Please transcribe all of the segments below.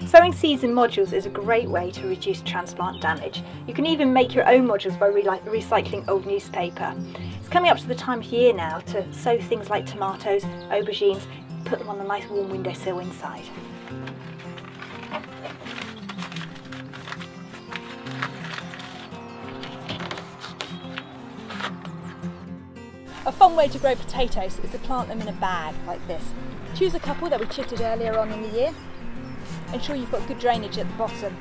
Sowing seeds in modules is a great way to reduce transplant damage. You can even make your own modules by recycling old newspaper. It's coming up to the time of year now to sow things like tomatoes, aubergines, put them on a nice warm windowsill inside. A fun way to grow potatoes is to plant them in a bag like this. Choose a couple that we chitted earlier on in the year. Ensure you've got good drainage at the bottom.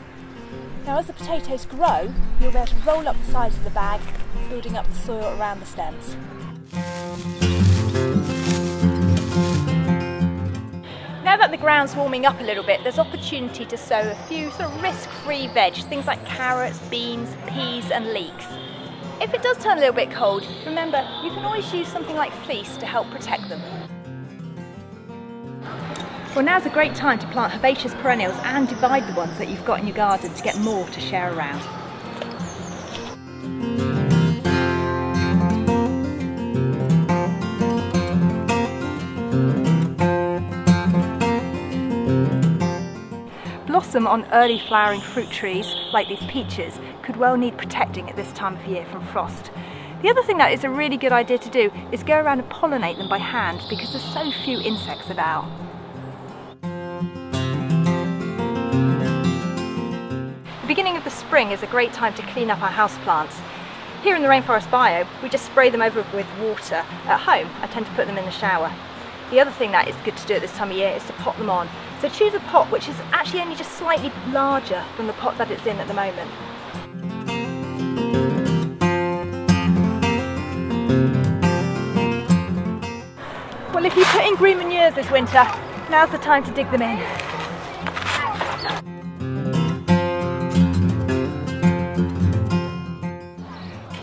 Now as the potatoes grow, you'll be able to roll up the sides of the bag, building up the soil around the stems. Now that the ground's warming up a little bit, there's opportunity to sow a few sort of risk-free veg, things like carrots, beans, peas and leeks. If it does turn a little bit cold, remember you can always use something like fleece to help protect them. Well, now's a great time to plant herbaceous perennials and divide the ones that you've got in your garden to get more to share around. Blossom on early flowering fruit trees, like these peaches, could well need protecting at this time of year from frost. The other thing that is a really good idea to do is go around and pollinate them by hand because there's so few insects about. The beginning of the spring is a great time to clean up our houseplants. Here in the rainforest biome, we just spray them over with water. At home, I tend to put them in the shower. The other thing that is good to do at this time of year is to pot them on. So choose a pot which is actually only just slightly larger than the pot that it's in at the moment. Well, if you put in green manures this winter, now's the time to dig them in.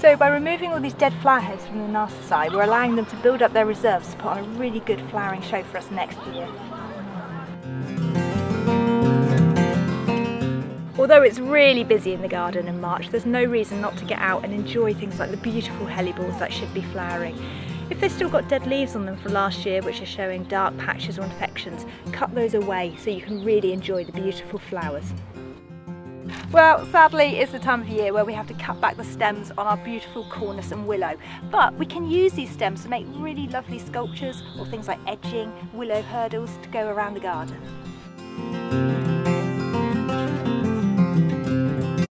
So by removing all these dead flower heads from the narcissi, we're allowing them to build up their reserves to put on a really good flowering show for us next year. Although it's really busy in the garden in March, there's no reason not to get out and enjoy things like the beautiful helleborus that should be flowering. If they've still got dead leaves on them from last year which are showing dark patches or infections, cut those away so you can really enjoy the beautiful flowers. Well, sadly it's the time of year where we have to cut back the stems on our beautiful cornus and willow, but we can use these stems to make really lovely sculptures or things like edging, willow hurdles to go around the garden.